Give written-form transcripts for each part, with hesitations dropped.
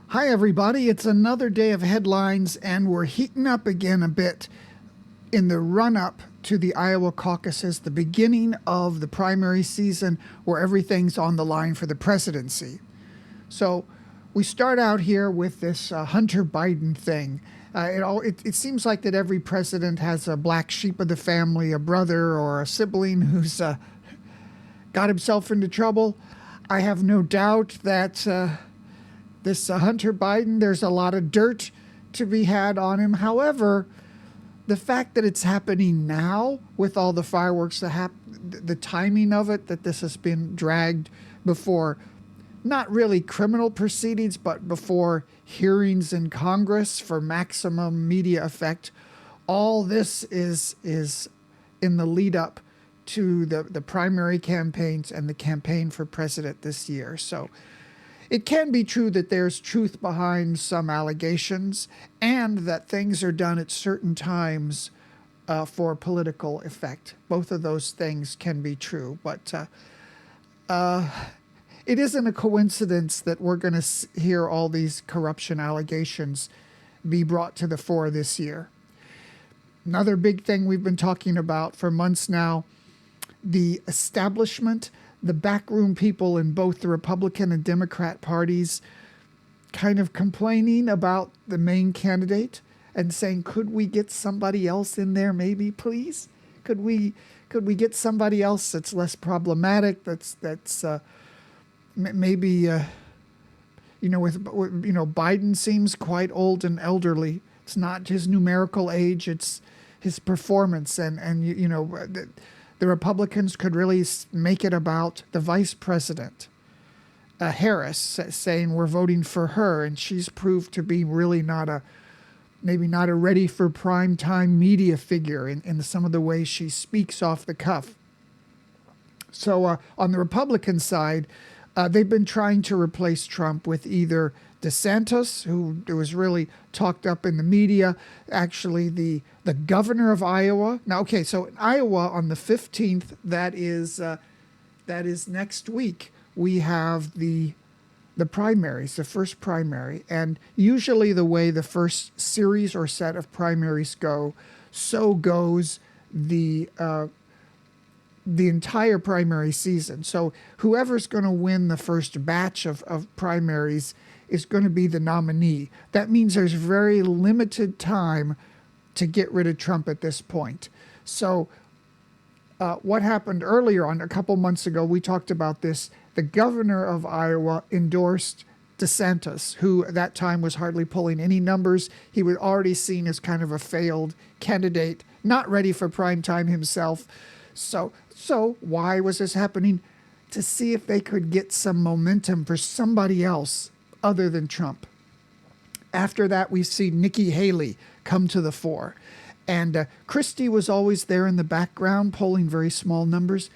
Hi, everybody. It's another day of headlines, and we're heating up again a bit in the run up to the Iowa caucuses, the beginning of the primary season where everything's on the line for the presidency. So we start out here with this Hunter Biden thing. It seems like that every president has a black sheep of the family, a brother or a sibling who's got himself into trouble. I have no doubt that this Hunter Biden, there's a lot of dirt to be had on him. However, the fact that it's happening now with all the fireworks, the timing of it, that this has been dragged before not really criminal proceedings, but before hearings in Congress for maximum media effect, all this is in the lead up to the primary campaigns and the campaign for president this year. So it can be true that there's truth behind some allegations and that things are done at certain times for political effect. Both of those things can be true, but it isn't a coincidence that we're going to hear all these corruption allegations be brought to the fore this year. Another big thing we've been talking about for months now, the establishment, the backroom people in both the Republican and Democrat parties kind of complaining about the main candidate and saying, could we get somebody else in there maybe, please? Could we get somebody else that's less problematic, that's maybe Biden seems quite old and elderly. It's not his numerical age, it's his performance, and the Republicans could really make it about the vice president, Harris, saying we're voting for her, and she's proved to be really maybe not a ready for prime time media figure in some of the ways she speaks off the cuff. So on the Republican side, they've been trying to replace Trump with either DeSantis, who was really talked up in the media, actually the governor of Iowa. Now, okay, so in Iowa on the 15th, that is next week, we have the primaries, the first primary. And usually the way the first series or set of primaries go, so goes the entire primary season. So whoever's going to win the first batch of primaries is going to be the nominee. That means there's very limited time to get rid of Trump at this point. So what happened earlier on, a couple months ago, we talked about this. The governor of Iowa endorsed DeSantis, who at that time was hardly pulling any numbers. He was already seen as kind of a failed candidate, not ready for prime time himself. So why was this happening? To see if they could get some momentum for somebody else other than Trump. After that, we see Nikki Haley come to the fore. And Christie was always there in the background, polling very small numbers.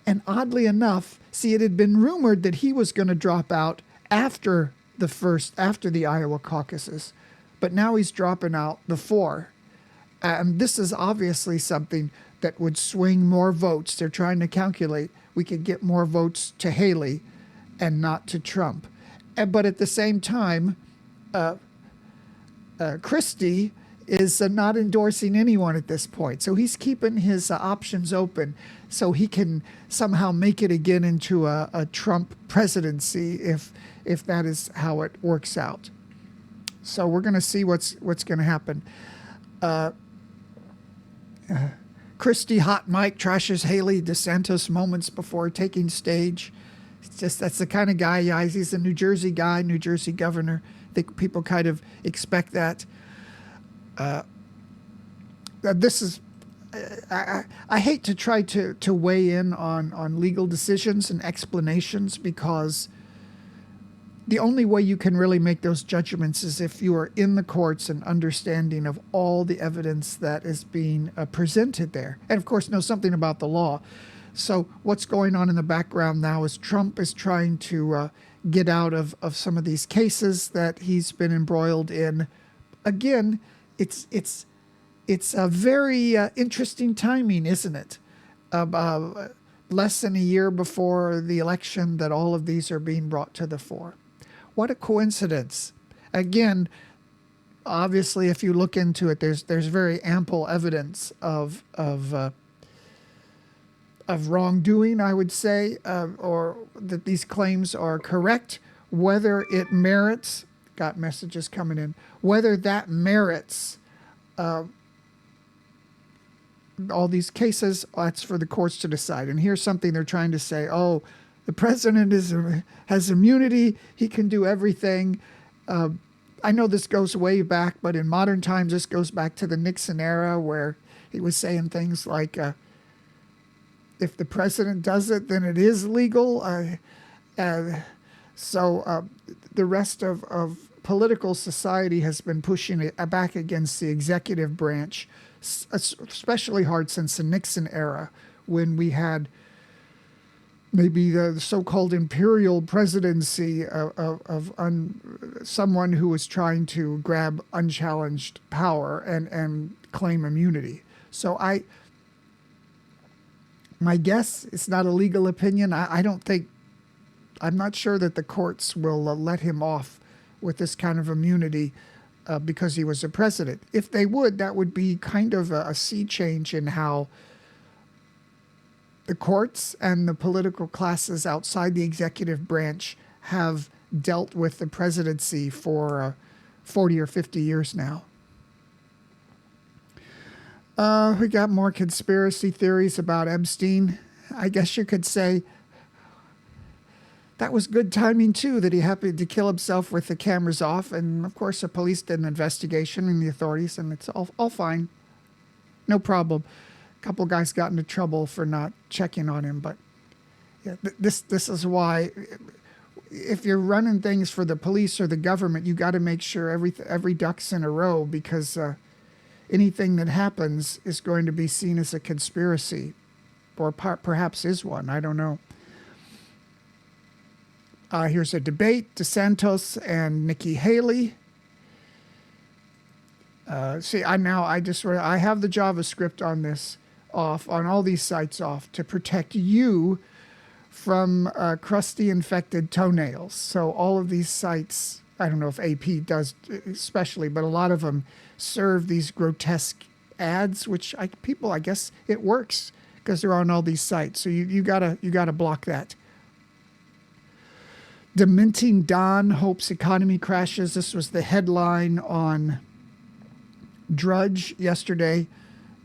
And oddly enough, it had been rumored that he was going to drop out after the Iowa caucuses. But now he's dropping out before. And this is obviously something that would swing more votes. They're trying to calculate we could get more votes to Haley and not to Trump. But at the same time, Christie is not endorsing anyone at this point. So he's keeping his options open so he can somehow make it again into a Trump presidency if that is how it works out. So we're going to see what's going to happen. Christie hot mic trashes Haley DeSantis moments before taking stage. That's the kind of guy. Yeah, he's a New Jersey guy, New Jersey governor. I think people kind of expect that. This is. I hate to try to weigh in on legal decisions and explanations, because the only way you can really make those judgments is if you are in the courts and understanding of all the evidence that is being presented there, and of course know something about the law. So what's going on in the background now is Trump is trying to get out of some of these cases that he's been embroiled in. Again, it's a very interesting timing, isn't it? Less than a year before the election that all of these are being brought to the fore. What a coincidence. Again, obviously, if you look into it, there's very ample evidence of wrongdoing, I would say, or that these claims are correct. Whether it merits, got messages coming in, whether that merits all these cases, that's for the courts to decide. And here's something they're trying to say: oh, the president has immunity; he can do everything. I know this goes way back, but in modern times, this goes back to the Nixon era, where he was saying things like, if the president does it, then it is legal. So the rest of political society has been pushing it back against the executive branch, especially hard since the Nixon era, when we had maybe the so-called imperial presidency of someone who was trying to grab unchallenged power and claim immunity. So my guess, it's not a legal opinion. I'm not sure that the courts will let him off with this kind of immunity because he was a president. If they would, that would be kind of a sea change in how the courts and the political classes outside the executive branch have dealt with the presidency for 40 or 50 years now. We got more conspiracy theories about Epstein. I guess you could say that was good timing, too, that he happened to kill himself with the cameras off. And, of course, the police did an investigation and the authorities, and it's all fine. No problem. A couple guys got into trouble for not checking on him. But yeah, this is why, if you're running things for the police or the government, you got to make sure every duck's in a row, because anything that happens is going to be seen as a conspiracy, or perhaps is one. I don't know. Here's a debate: DeSantis and Nikki Haley. I have the JavaScript on this off, on all these sites off, to protect you from crusty infected toenails. So all of these sites, I don't know if AP does especially, but a lot of them serve these grotesque ads, which I guess it works because they're on all these sites. So you gotta block that. Dementing Don hopes economy crashes. This was the headline on Drudge yesterday.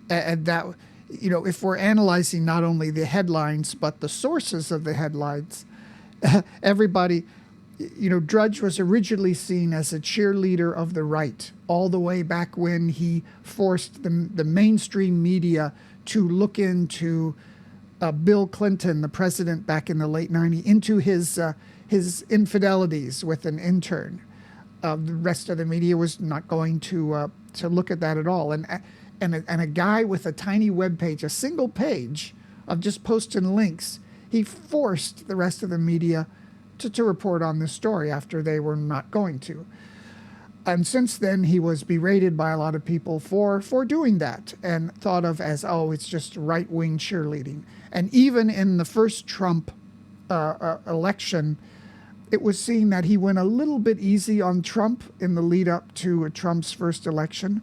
And that, if we're analyzing not only the headlines, but the sources of the headlines, everybody, Drudge was originally seen as a cheerleader of the right, all the way back when he forced the mainstream media to look into Bill Clinton, the president back in the late 90s, into his infidelities with an intern. The rest of the media was not going to look at that at all. And a guy with a tiny web page, a single page of just posting links, he forced the rest of the media to report on this story after they were not going to. And since then, he was berated by a lot of people for doing that, and thought of as, it's just right-wing cheerleading. And even in the first Trump election, it was seen that he went a little bit easy on Trump in the lead up to Trump's first election.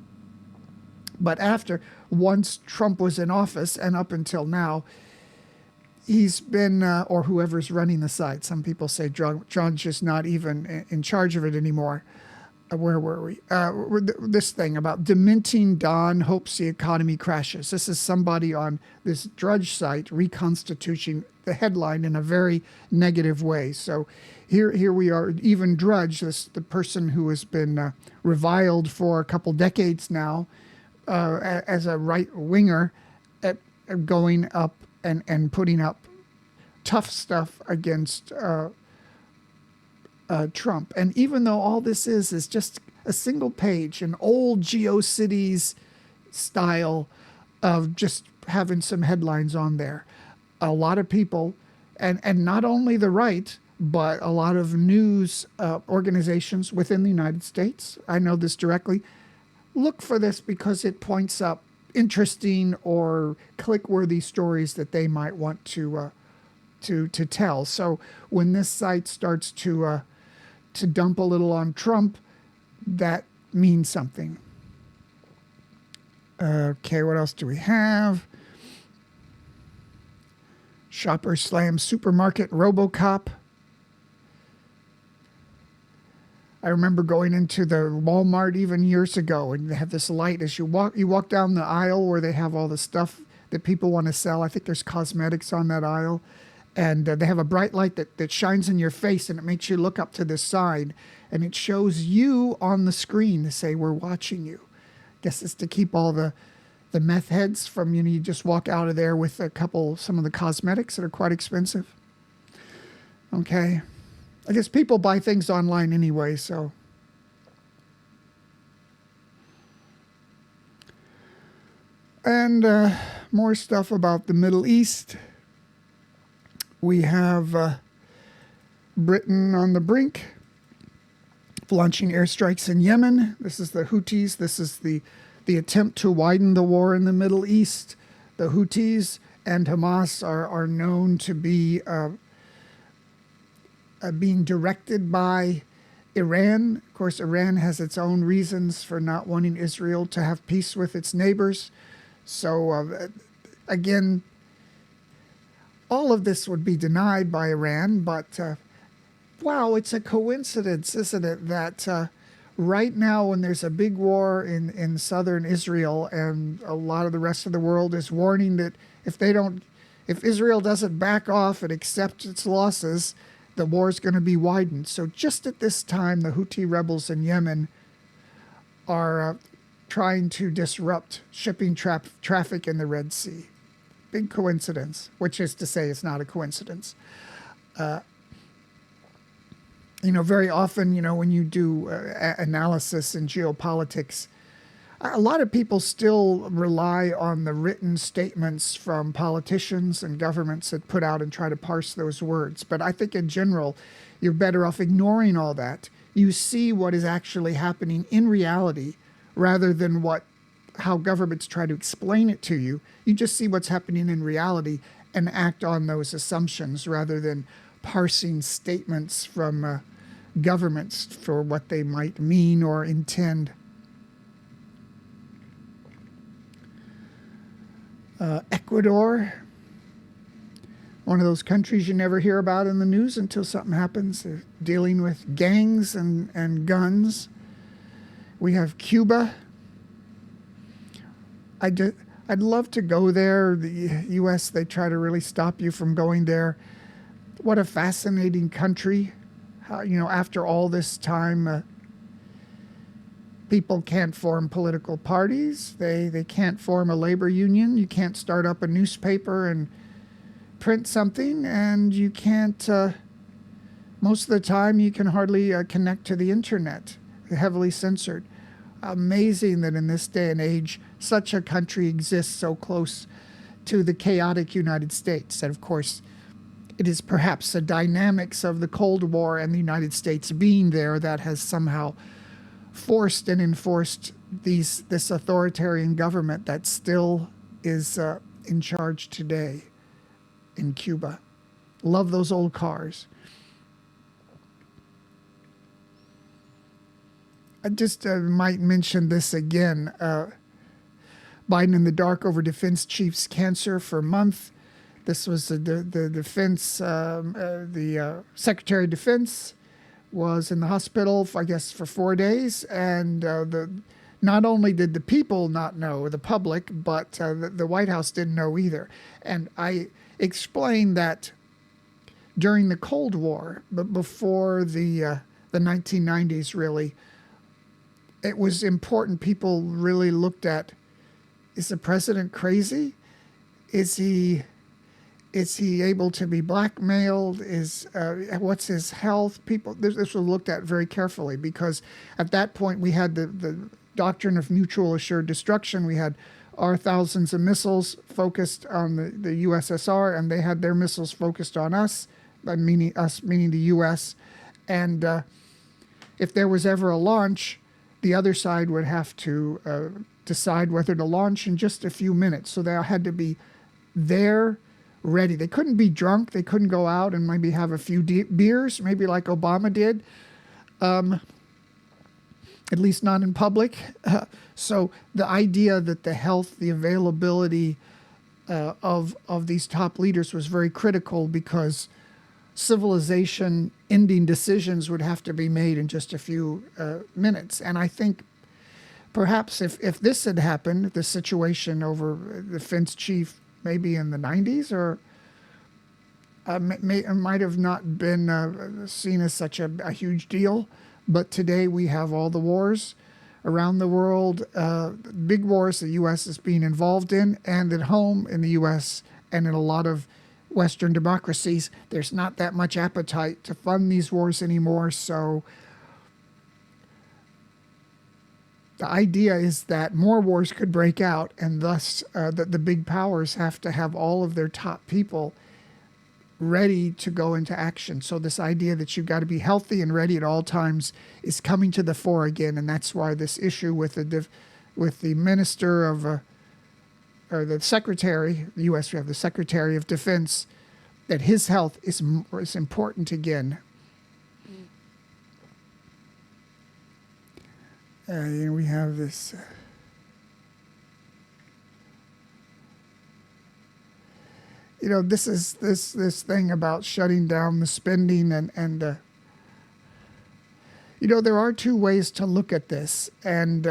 But once Trump was in office and up until now, he's been, or whoever's running the site, some people say Drudge is not even in charge of it anymore. Where were we? This thing about Dementing Don hopes the economy crashes. This is somebody on this Drudge site reconstituting the headline in a very negative way. So here we are. Even Drudge, the person who has been reviled for a couple decades now as a right winger, going up and putting up tough stuff against Trump. And even though all this is just a single page, an old GeoCities style of just having some headlines on there, a lot of people, and not only the right, but a lot of news organizations within the United States, I know this directly, look for this because it points up interesting or click-worthy stories that they might want to tell. So when this site starts to to dump a little on Trump, that means something. Okay, what else do we have? Shopper slams supermarket RoboCop. I remember going into the Walmart even years ago, and they have this light as you walk down the aisle where they have all the stuff that people want to sell. I think there's cosmetics on that aisle, and they have a bright light that shines in your face, and it makes you look up to the side, and it shows you on the screen to say, we're watching you. Guess it's to keep all the meth heads from, you just walk out of there with some of the cosmetics that are quite expensive. Okay. I guess people buy things online anyway, so. And more stuff about the Middle East. We have Britain on the brink of launching airstrikes in Yemen. This is the Houthis. This is the attempt to widen the war in the Middle East. The Houthis and Hamas are known to be being directed by Iran. Of course, Iran has its own reasons for not wanting Israel to have peace with its neighbors. So, again, all of this would be denied by Iran, but wow, it's a coincidence, isn't it, that right now when there's a big war in southern Israel and a lot of the rest of the world is warning that if Israel doesn't back off and accept its losses, the war is going to be widened. So just at this time, the Houthi rebels in Yemen are trying to disrupt shipping traffic in the Red Sea. Big coincidence, which is to say it's not a coincidence. Very often, when you do analysis in geopolitics, a lot of people still rely on the written statements from politicians and governments that put out and try to parse those words. But I think in general, you're better off ignoring all that. You see what is actually happening in reality rather than how governments try to explain it to you. You just see what's happening in reality and act on those assumptions rather than parsing statements from governments for what they might mean or intend. Ecuador, one of those countries you never hear about in the news until something happens. They're dealing with gangs and guns. We have Cuba. I'd love to go there. The U.S., they try to really stop you from going there. What a fascinating country. How, after all this time, people can't form political parties. They can't form a labor union. You can't start up a newspaper and print something. And you can't, most of the time, you can hardly connect to the internet. They're heavily censored. Amazing that in this day and age, such a country exists so close to the chaotic United States. And of course, it is perhaps the dynamics of the Cold War and the United States being there that has somehow forced and enforced this authoritarian government that still is in charge today in Cuba. Love those old cars. I just might mention this again. Biden in the dark over defense chief's cancer for a month. This was the defense, the Secretary of Defense was in the hospital, for 4 days. And not only did the people not know, the public, but the White House didn't know either. And I explained that during the Cold War, but before the 1990s, really, it was important. People really looked at, is the president crazy? Is he able to be blackmailed? What's his health? This was looked at very carefully because at that point we had the doctrine of mutual assured destruction. We had our thousands of missiles focused on the USSR, and they had their missiles focused on us, meaning the US. And if there was ever a launch, the other side would have to decide whether to launch in just a few minutes. So they had to be there, ready. They couldn't be drunk. They couldn't go out and maybe have a few beers, maybe like Obama did. at least not in public. So the idea that the health, the availability of these top leaders was very critical, because civilization ending decisions would have to be made in just a few minutes. And I think perhaps if this had happened, the situation over the defense chief, maybe in the 90s, or might have not been seen as such a huge deal. But today we have all the wars around the world, big wars the U.S. is being involved in, and at home in the U.S. and in a lot of Western democracies, there's not that much appetite to fund these wars anymore. So the idea is that more wars could break out, and thus that the big powers have to have all of their top people ready to go into action. So this idea that you've got to be healthy and ready at all times is coming to the fore again, and that's why this issue with the minister of or the secretary, the U.S. we have the Secretary of Defense, that his health is important again. And we have this. This is this thing about shutting down the spending, and there are two ways to look at this, and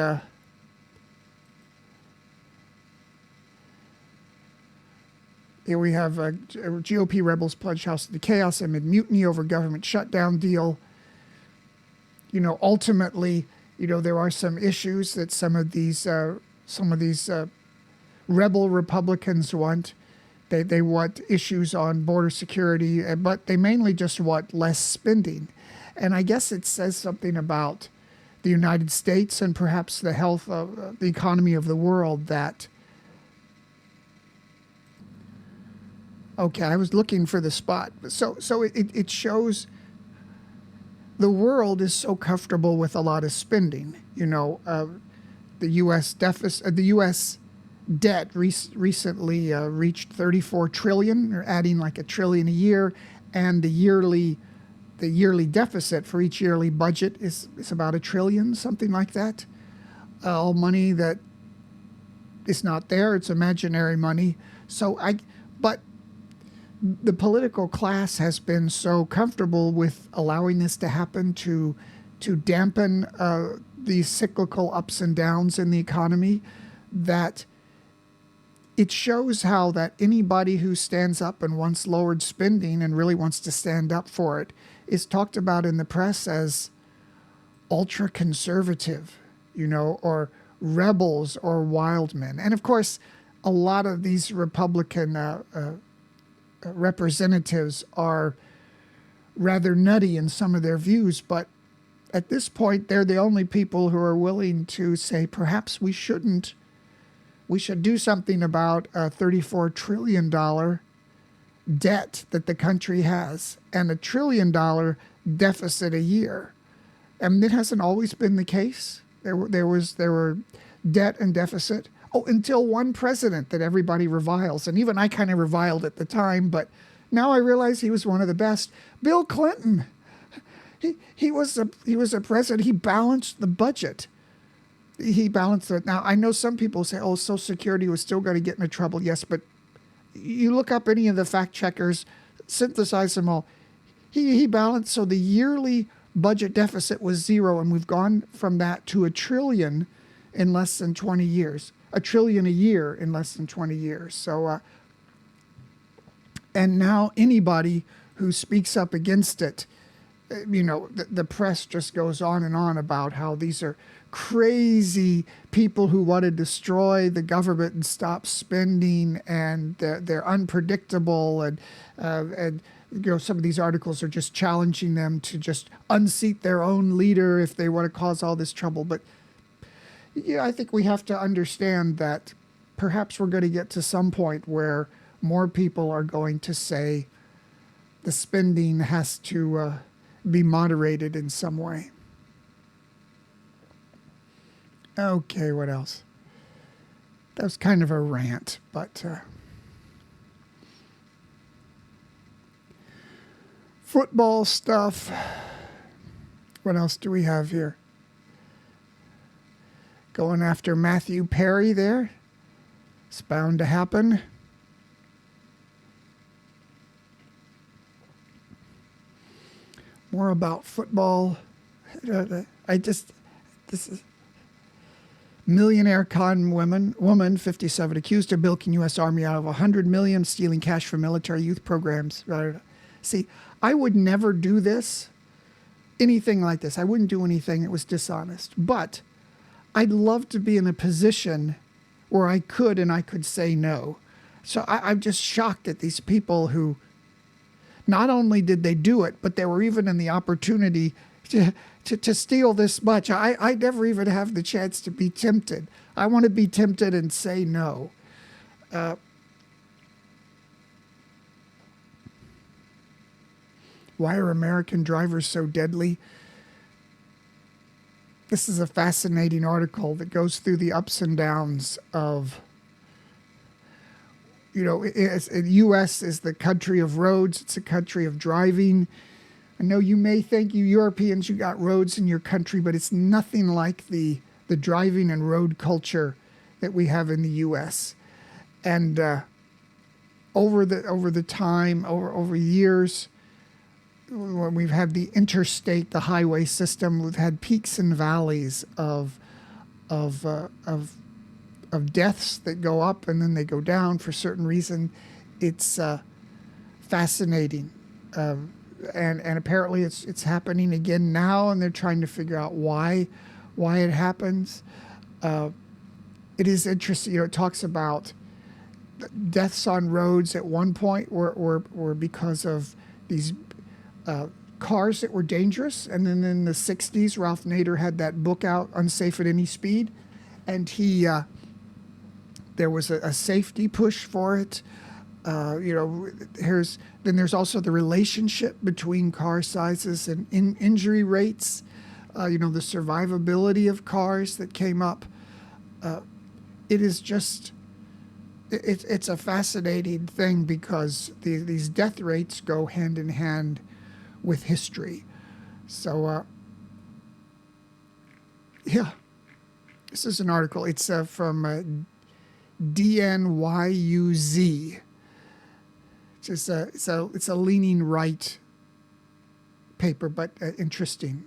here we have GOP rebels pledge house to the chaos amid mutiny over government shutdown deal. Ultimately, there are some issues that some of these rebel Republicans want. They want issues on border security, but they mainly just want less spending. And I guess it says something about the United States and perhaps the health of the economy of the world that, okay, I was looking for the spot. So it shows the world is so comfortable with a lot of spending. The U.S. deficit, the U.S. debt recently reached 34 trillion, or adding like $1 trillion a year, and the yearly deficit for each yearly budget is about $1 trillion, something like that. All money that is not there; it's imaginary money. But the political class has been so comfortable with allowing this to happen to dampen these cyclical ups and downs in the economy, that it shows how that anybody who stands up and wants lowered spending and really wants to stand up for it is talked about in the press as ultra-conservative, or rebels or wild men. And of course, a lot of these Republican representatives are rather nutty in some of their views, but at this point, they're the only people who are willing to say perhaps we should do something about a $34 trillion debt that the country has, and $1 trillion deficit a year. And it hasn't always been the case. There were debt and deficit. Oh, until one president that everybody reviles, and even I kind of reviled at the time, but now I realize he was one of the best. Bill Clinton. He was a president. He balanced the budget. He balanced it. Now, I know some people say, oh, Social Security was still going to get into trouble. Yes, but you look up any of the fact checkers, synthesize them all. He balanced, so the yearly budget deficit was zero, and we've gone from that to $1 trillion in less than 20 years. $1 trillion a year in less than 20 years. So, and now anybody who speaks up against it, the press just goes on and on about how these are crazy people who want to destroy the government and stop spending, and they're unpredictable, and some of these articles are just challenging them to just unseat their own leader if they want to cause all this trouble. But yeah, I think we have to understand that perhaps we're going to get to some point where more people are going to say the spending has to be moderated in some way. Okay, what else? That was kind of a rant, but football stuff. What else do we have here? Going after Matthew Perry there. It's bound to happen. More about football. This is millionaire con woman, 57, accused of bilking U.S. Army out of $100 million, stealing cash from military youth programs. See, I would never do this, anything like this. I wouldn't do anything that was dishonest. But I'd love to be in a position where I could say no. So I'm just shocked at these people who not only did they do it, but they were even in the opportunity to steal this much. I never even have the chance to be tempted. I want to be tempted and say no. Why are American drivers so deadly? This is a fascinating article that goes through the ups and downs of, the U.S. is the country of roads. It's a country of driving. I know you may think, you Europeans, you got roads in your country, but it's nothing like the driving and road culture that we have in the U.S. And over years, when we've had the interstate, the highway system, we've had peaks and valleys of deaths that go up and then they go down for certain reason. It's fascinating. And apparently it's happening again now, and they're trying to figure out why it happens. It is interesting. It talks about deaths on roads at one point were because of these cars that were dangerous. And then in the 60s, Ralph Nader had that book out, Unsafe at Any Speed. And there was a safety push for it. Then there's also the relationship between car sizes and injury rates, the survivability of cars that came up. It is just, it's a fascinating thing because these death rates go hand in hand with history. So, this is an article. It's from DNYUZ. It's a leaning right paper, but interesting.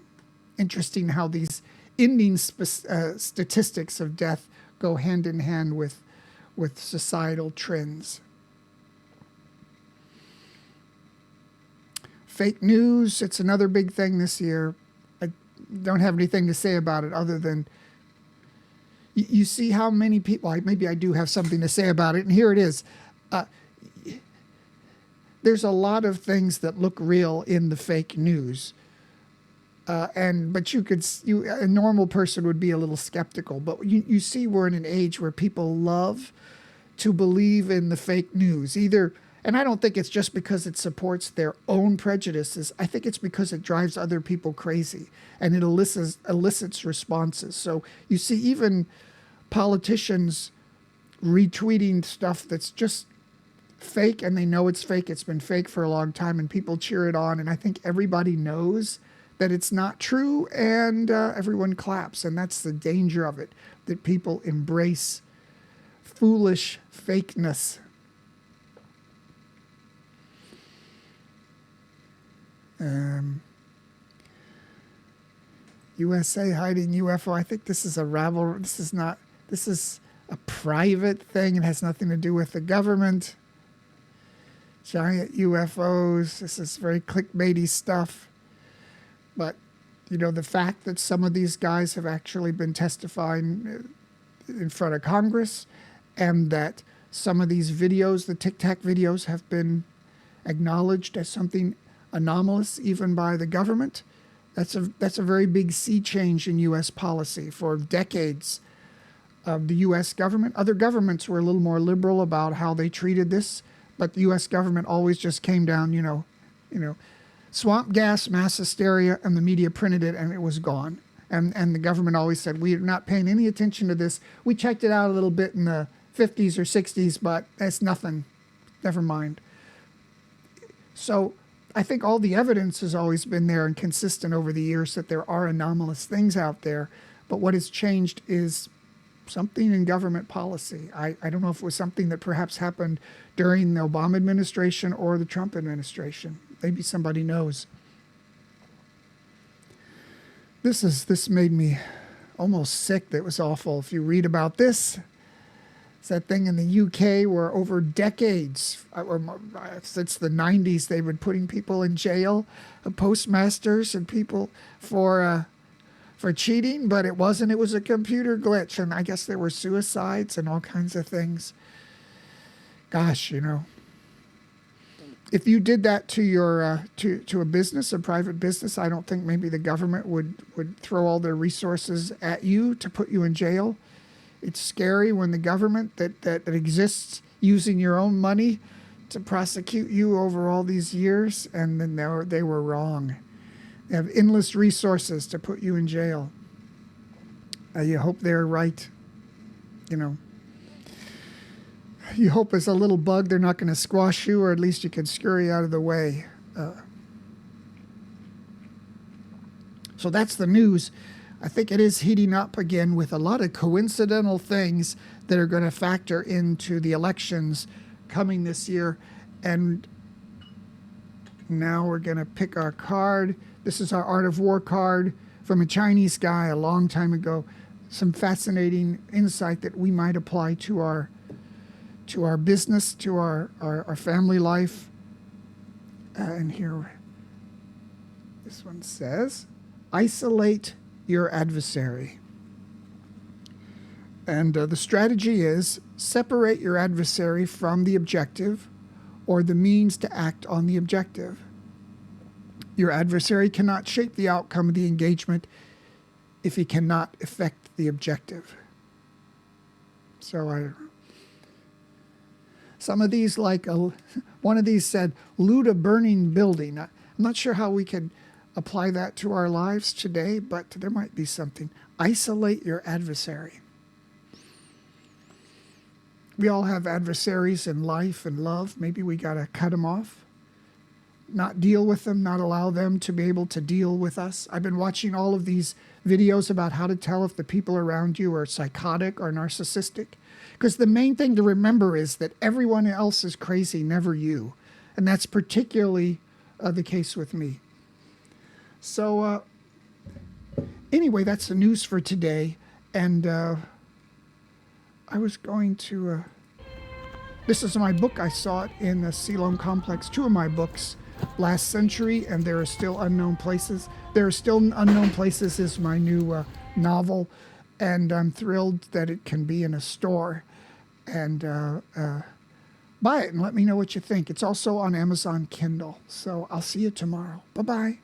Interesting how these ending statistics of death go hand in hand with societal trends. Fake news, it's another big thing this year. I don't have anything to say about it other than you see how many people, maybe I do have something to say about it, and here it is. There's a lot of things that look real in the fake news. But a normal person would be a little skeptical. But you see we're in an age where people love to believe in the fake news. And I don't think it's just because it supports their own prejudices. I think it's because it drives other people crazy and it elicits responses. So you see even politicians retweeting stuff that's just fake, and they know it's fake. It's been fake for a long time, and people cheer it on. And I think everybody knows that it's not true, and everyone claps. And that's the danger of it, that people embrace foolish fakeness. USA hiding UFO. I think this is a rabble. This is a private thing. It has nothing to do with the government. Giant UFOs. This is very clickbaity stuff. But, the fact that some of these guys have actually been testifying in front of Congress, and that some of these videos, the Tic Tac videos, have been acknowledged as something anomalous even by the government, that's a very big sea change in U.S. policy. For decades of the U.S. government, other governments were a little more liberal about how they treated this, but the U.S. government always just came down, swamp gas, mass hysteria, and the media printed it, and it was gone. And the government always said, we're not paying any attention to this. We checked it out a little bit in the 50s or 60s, but it's nothing. Never mind. So I think all the evidence has always been there and consistent over the years that there are anomalous things out there. But what has changed is something in government policy. I don't know if it was something that perhaps happened during the Obama administration or the Trump administration. Maybe somebody knows. This made me almost sick. That was awful. If you read about this, it's that thing in the UK where over decades, since the 90s, they've been putting people in jail, postmasters and people for cheating, but it wasn't. It was a computer glitch, and I guess there were suicides and all kinds of things. Gosh, if you did that to your to a business, a private business, I don't think maybe the government would throw all their resources at you to put you in jail. It's scary when the government that exists using your own money to prosecute you over all these years, and then they were wrong. They have endless resources to put you in jail. You hope they're right. You hope as a little bug they're not going to squash you, or at least you can scurry out of the way. So that's the news. I think it is heating up again with a lot of coincidental things that are going to factor into the elections coming this year. And now we're going to pick our card. This is our Art of War card from a Chinese guy a long time ago. Some fascinating insight that we might apply to our business, to our family life. And here, this one says, isolate your adversary. And the strategy is separate your adversary from the objective or the means to act on the objective. Your adversary cannot shape the outcome of the engagement if he cannot affect the objective. So some of these, like one of these said, loot a burning building. I'm not sure how we could apply that to our lives today, but there might be something. Isolate your adversary. We all have adversaries in life and love. Maybe we got to cut them off, not deal with them, not allow them to be able to deal with us. I've been watching all of these videos about how to tell if the people around you are psychotic or narcissistic. Because the main thing to remember is that everyone else is crazy, never you. And that's particularly the case with me. So anyway, that's the news for today. And I was going to... this is my book. I saw it in the Siloam Complex. Two of my books, Last Century and There Are Still Unknown Places. There Are Still Unknown Places is my new novel. And I'm thrilled that it can be in a store. And buy it and let me know what you think. It's also on Amazon Kindle. So I'll see you tomorrow. Bye-bye.